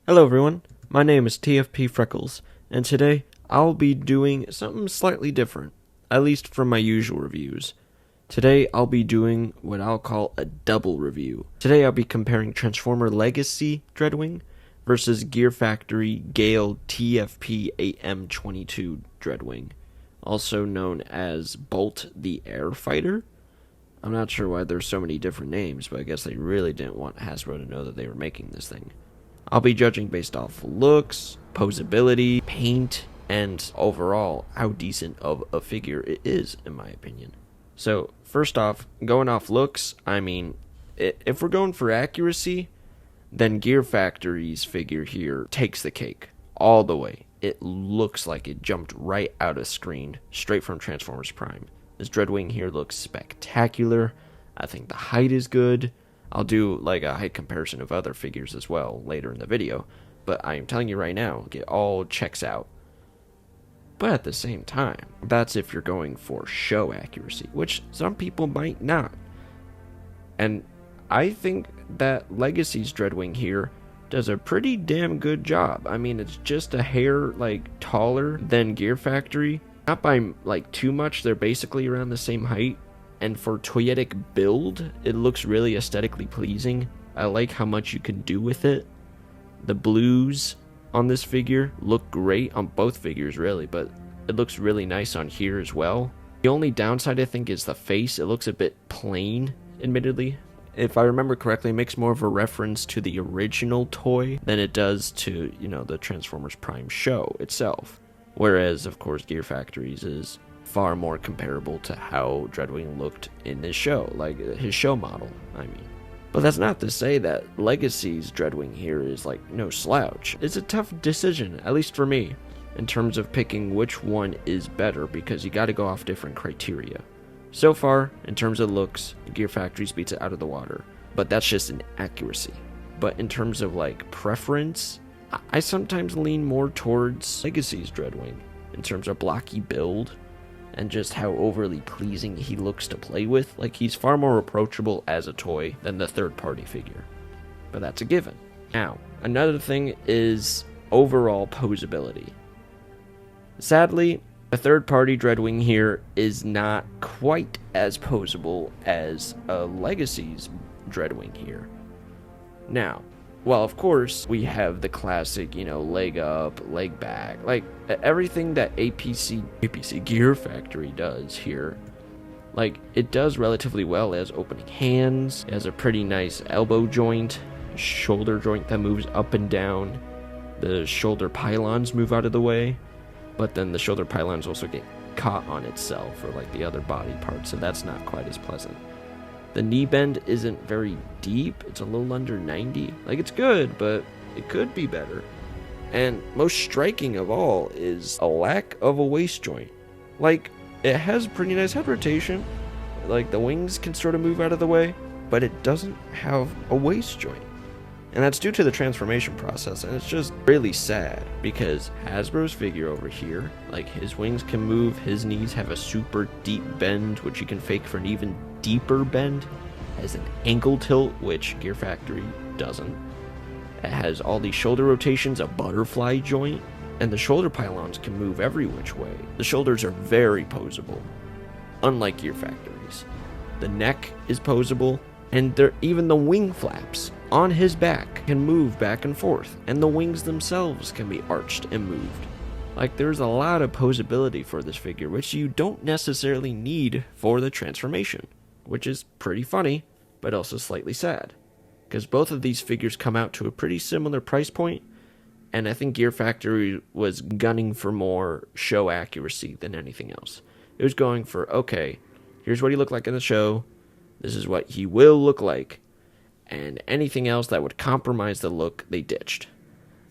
Hello everyone, my name is TFP Freckles, and today I'll be doing something slightly different, at least from my usual reviews. Today I'll be doing what I'll call a double review. Today I'll be comparing Transformer Legacy Dreadwing versus Gear Factory Gale TFP 8M22 Dreadwing, also known as Bolt the Air Fighter. I'm not sure why there's so many different names, but I guess they really didn't want Hasbro to know that they were making this thing. I'll be judging based off looks, posability, paint, and overall how decent of a figure it is, in my opinion. So, first off, going off looks, I mean, if we're going for accuracy, then Gear Factory's figure here takes the cake all the way. It looks like it jumped right out of screen, straight from Transformers Prime. This Dreadwing here looks spectacular. I think the height is good. I'll do like a height comparison of other figures as well later in the video, but I'm telling you right now, it all checks out. But at the same time, that's if you're going for show accuracy, which some people might not. And I think that Legacy's Dreadwing here does a pretty damn good job. I mean, it's just a hair like taller than Gear Factory. Not by like too much, they're basically around the same height. And for toyetic build, it looks really aesthetically pleasing. I like how much you can do with it. The blues on this figure look great on both figures really, but it looks really nice on here as well. The only downside I think is the face. It looks a bit plain, admittedly. If I remember correctly, it makes more of a reference to the original toy than it does to, the Transformers Prime show itself. Whereas, of course, Gear Factory's is far more comparable to how Dreadwing looked in this show, like his show model, I mean. But that's not to say that Legacy's Dreadwing here is like no slouch. It's a tough decision, at least for me, in terms of picking which one is better, because you gotta go off different criteria. So far, in terms of looks, Gear Factory's beats it out of the water, but that's just an accuracy. But in terms of like preference, I sometimes lean more towards Legacy's Dreadwing in terms of blocky build and just how overly pleasing he looks to play with. Like, he's far more approachable as a toy than the third-party figure. But that's a given. Now, another thing is overall posability. Sadly, a third-party Dreadwing here is not quite as posable as a Legacy's Dreadwing here. Now, well, of course, we have the classic, leg up, leg back, like everything that APC Gear Factory does here. Like, it does relatively well. It has opening hands, it has a pretty nice elbow joint, shoulder joint that moves up and down. The shoulder pylons move out of the way, but then the shoulder pylons also get caught on itself or like the other body parts, so that's not quite as pleasant. The knee bend isn't very deep. It's a little under 90. Like, it's good, but it could be better. And most striking of all is a lack of a waist joint. Like, it has pretty nice head rotation. Like, the wings can sort of move out of the way, but it doesn't have a waist joint. And that's due to the transformation process, and it's just really sad, because Hasbro's figure over here, like, his wings can move, his knees have a super deep bend, which you can fake for an even deeper bend, has an ankle tilt, which Gear Factory doesn't. It has all these shoulder rotations, a butterfly joint, and the shoulder pylons can move every which way. The shoulders are very posable, unlike Gear Factory's. The neck is posable, and even the wing flaps on his back can move back and forth, and the wings themselves can be arched and moved. Like, there's a lot of posability for this figure, which you don't necessarily need for the transformation, which is pretty funny, but also slightly sad, because both of these figures come out to a pretty similar price point, and I think Gear Factory was gunning for more show accuracy than anything else. It was going for, okay, here's what he looked like in the show, this is what he will look like, and anything else that would compromise the look, they ditched.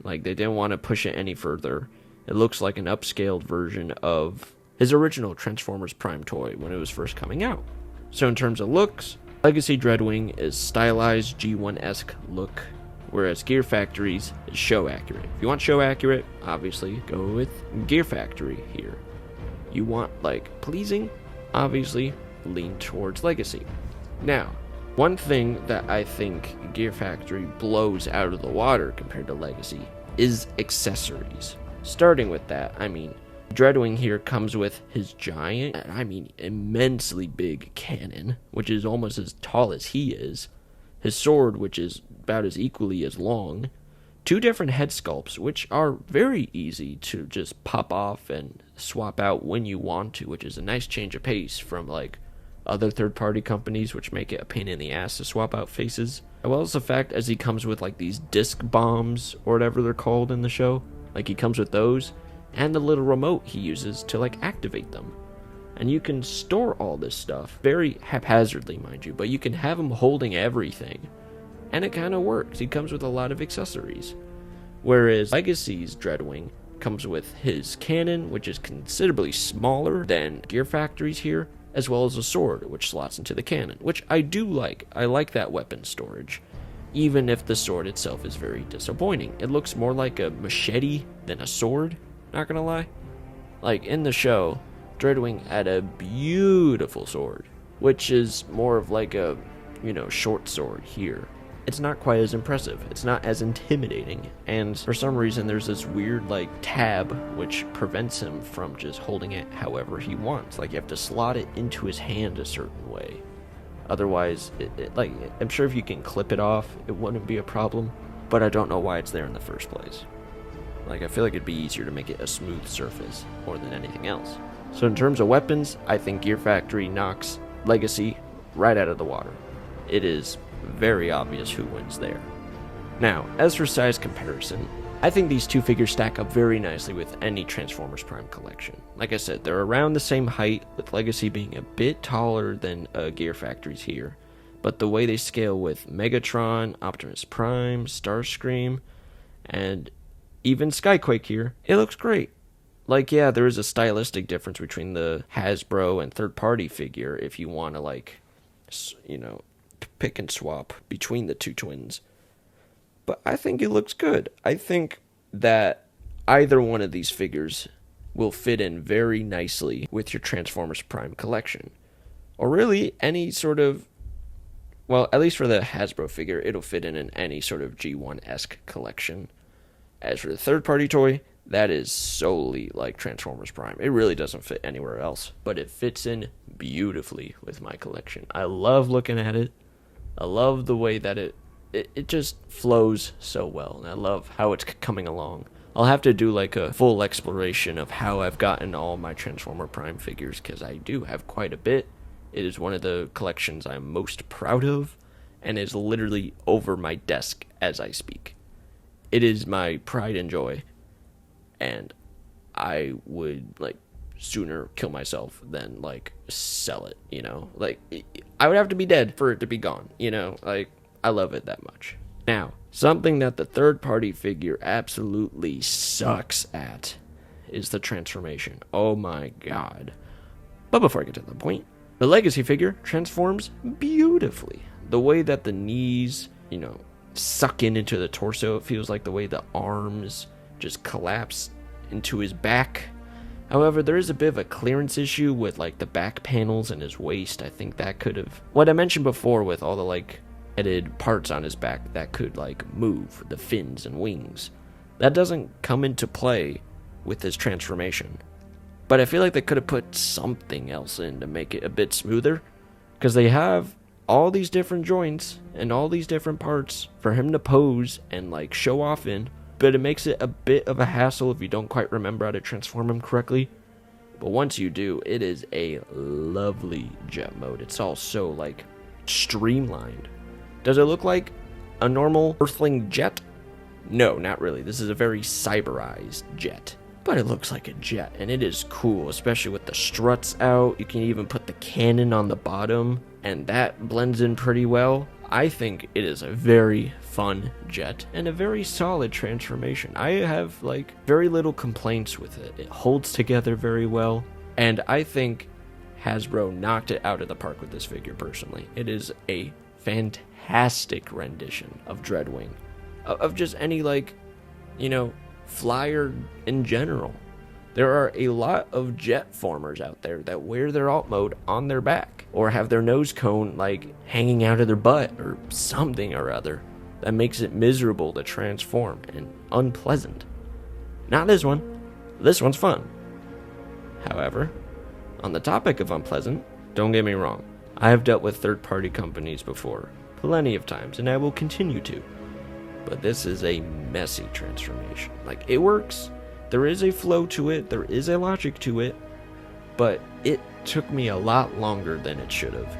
Like, they didn't want to push it any further. It looks like an upscaled version of his original Transformers Prime toy when it was first coming out. So in terms of looks, Legacy Dreadwing is stylized G1-esque look, whereas Gear Factory's is show accurate. If you want show accurate, obviously go with Gear Factory here. You want, like, pleasing, obviously lean towards Legacy. Now, One thing that I think Gear Factory blows out of the water compared to Legacy is accessories. Starting with that, I mean, Dreadwing here comes with his giant, and I mean immensely big cannon, which is almost as tall as he is, his sword, which is about as equally as long, two different head sculpts, which are very easy to just pop off and swap out when you want to, which is a nice change of pace from like other third-party companies, which make it a pain in the ass to swap out faces. As well as the fact as he comes with like these disc bombs or whatever they're called in the show, like he comes with those and the little remote he uses to like activate them. And you can store all this stuff very haphazardly, mind you, but you can have him holding everything, and it kind of works. He comes with a lot of accessories, whereas Legacy's Dreadwing comes with his cannon, which is considerably smaller than Gear Factory's here, as well as a sword, which slots into the cannon, which I do like. I like that weapon storage, even if the sword itself is very disappointing. It looks more like a machete than a sword, not gonna lie. Like, in the show, Dreadwing had a beautiful sword, which is more of like a, short sword here. It's not quite as impressive. It's not as intimidating. And for some reason, there's this weird, like, tab which prevents him from just holding it however he wants. Like, you have to slot it into his hand a certain way. Otherwise, like, I'm sure if you can clip it off, it wouldn't be a problem. But I don't know why it's there in the first place. Like, I feel like it'd be easier to make it a smooth surface more than anything else. So in terms of weapons, I think Gear Factory knocks Legacy right out of the water. It is very obvious who wins there. Now, as for size comparison, I think these two figures stack up very nicely with any Transformers Prime collection. Like I said, they're around the same height, with Legacy being a bit taller than Gear Factory's here. But the way they scale with Megatron, Optimus Prime, Starscream, and even Skyquake here, it looks great. Like, yeah, there is a stylistic difference between the Hasbro and third-party figure if you want to, like, pick and swap between the two twins. But I think it looks good. I think that either one of these figures will fit in very nicely with your Transformers Prime collection. Or really, any sort of, well, at least for the Hasbro figure, it'll fit in any sort of G1-esque collection. As for the third-party toy, that is solely like Transformers Prime. It really doesn't fit anywhere else, but it fits in beautifully with my collection. I love looking at it. I love the way that it just flows so well, and I love how it's coming along. I'll have to do like a full exploration of how I've gotten all my Transformer Prime figures, because I do have quite a bit. It is one of the collections I'm most proud of, and is literally over my desk as I speak. It is my pride and joy, and I would like sooner kill myself than like sell it, like I would have to be dead for it to be gone, like I love it that much. Now, something that the third party figure absolutely sucks at is the transformation. Oh my god. But before I get to the point, the Legacy figure transforms beautifully. The way that the knees, suck into the torso, it feels like the way the arms just collapse into his back. However, there is a bit of a clearance issue with like the back panels and his waist. I think that could have, what I mentioned before with all the like headed parts on his back that could like move, the fins and wings. That doesn't come into play with his transformation. But I feel like they could have put something else in to make it a bit smoother, because they have all these different joints and all these different parts for him to pose and like show off in. But it makes it a bit of a hassle if you don't quite remember how to transform him correctly. But once you do, it is a lovely jet mode. It's all so, like, streamlined. Does it look like a normal Earthling jet? No, not really. This is a very cyberized jet. But it looks like a jet, and it is cool, especially with the struts out. You can even put the cannon on the bottom, and that blends in pretty well. I think it is a very fun jet and a very solid transformation. I have like very little complaints with it. It holds together very well, and I think Hasbro knocked it out of the park with this figure personally. It is a fantastic rendition of Dreadwing, of just any like, flyer in general. There are a lot of jet formers out there that wear their alt mode on their back, or have their nose cone like hanging out of their butt or something or other that makes it miserable to transform and unpleasant. Not this one. This one's fun. However, on the topic of unpleasant, don't get me wrong, I have dealt with third-party companies before, plenty of times, and I will continue to. But this is a messy transformation. Like, it works. There is a flow to it, there is a logic to it, but it took me a lot longer than it should have.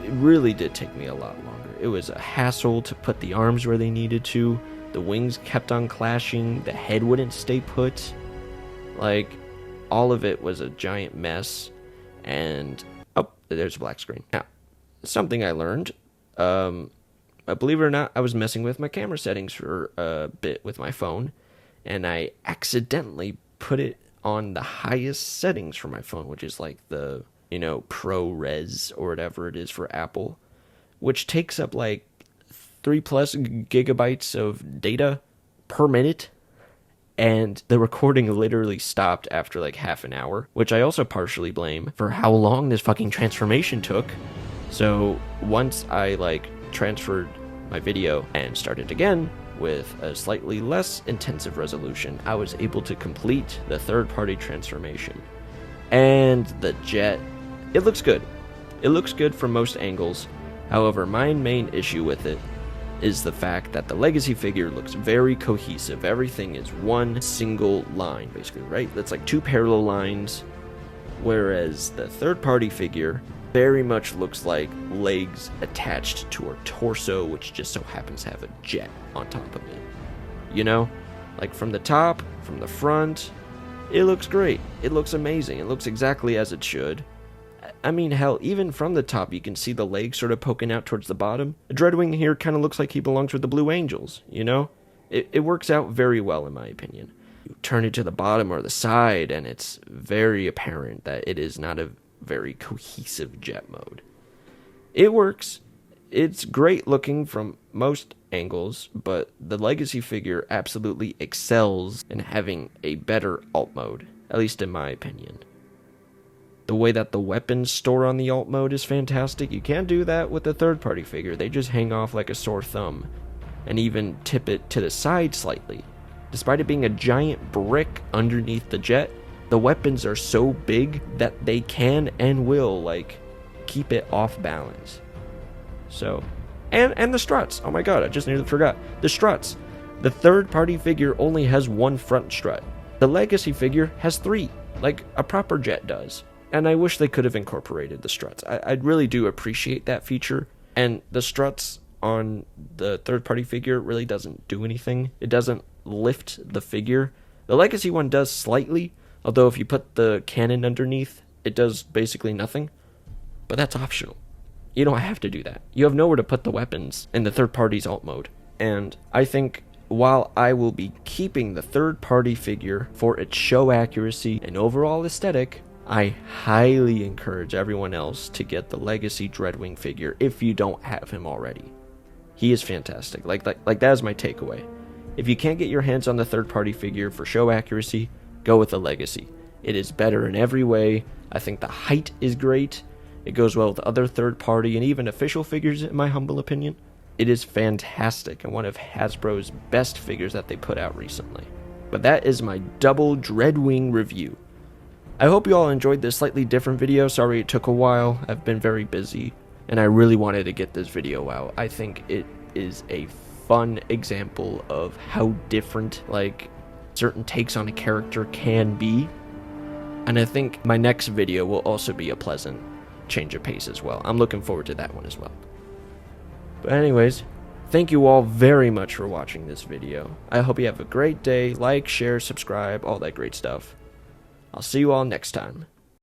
It really did take me a lot longer. It was a hassle to put the arms where they needed to, the wings kept on clashing, the head wouldn't stay put. Like, all of it was a giant mess, and, oh, there's a black screen. Now, something I learned, believe it or not, I was messing with my camera settings for a bit with my phone, and I accidentally put it on the highest settings for my phone, which is like the, ProRes or whatever it is for Apple, which takes up like 3+ gigabytes of data per minute, and the recording literally stopped after like half an hour, which I also partially blame for how long this fucking transformation took. So once I transferred my video and started again with a slightly less intensive resolution, I was able to complete the third-party transformation. And the jet, it looks good. It looks good from most angles. However, my main issue with it is the fact that the legacy figure looks very cohesive. Everything is one single line, basically, right? That's like two parallel lines, whereas the third-party figure very much looks like legs attached to her torso, which just so happens to have a jet on top of it. Like from the top, from the front, it looks great. It looks amazing. It looks exactly as it should. I mean, hell, even from the top, you can see the legs sort of poking out towards the bottom. Dreadwing here kind of looks like he belongs with the Blue Angels, It works out very well, in my opinion. You turn it to the bottom or the side, and it's very apparent that it is not a very cohesive jet mode. It works. It's great looking from most angles, but the legacy figure absolutely excels in having a better alt mode, at least in my opinion. The way that the weapons store on the alt mode is fantastic. You can't do that with the third-party figure. They just hang off like a sore thumb, and even tip it to the side slightly. Despite it being a giant brick underneath the jet, the weapons are so big that they can and will, keep it off balance. So, and the struts. Oh my god, I just nearly forgot. The struts. The third-party figure only has one front strut. The legacy figure has 3, like a proper jet does. And I wish they could have incorporated the struts. I really do appreciate that feature. And the struts on the third-party figure really doesn't do anything. It doesn't lift the figure. The legacy one does slightly, although if you put the cannon underneath, it does basically nothing. But that's optional. You don't have to do that. You have nowhere to put the weapons in the third-party's alt mode. And I think while I will be keeping the third-party figure for its show accuracy and overall aesthetic, I highly encourage everyone else to get the Legacy Dreadwing figure if you don't have him already. He is fantastic. Like that is my takeaway. If you can't get your hands on the third-party figure for show accuracy, go with the Legacy. It is better in every way. I think the height is great. It goes well with other third-party and even official figures, in my humble opinion. It is fantastic and one of Hasbro's best figures that they put out recently. But that is my double Dreadwing review. I hope you all enjoyed this slightly different video. Sorry it took a while. I've been very busy, and I really wanted to get this video out. I think it is a fun example of how different, certain takes on a character can be. And I think my next video will also be a pleasant change of pace as well. I'm looking forward to that one as well. But anyways, thank you all very much for watching this video. I hope you have a great day. Like, share, subscribe, all that great stuff. I'll see you all next time.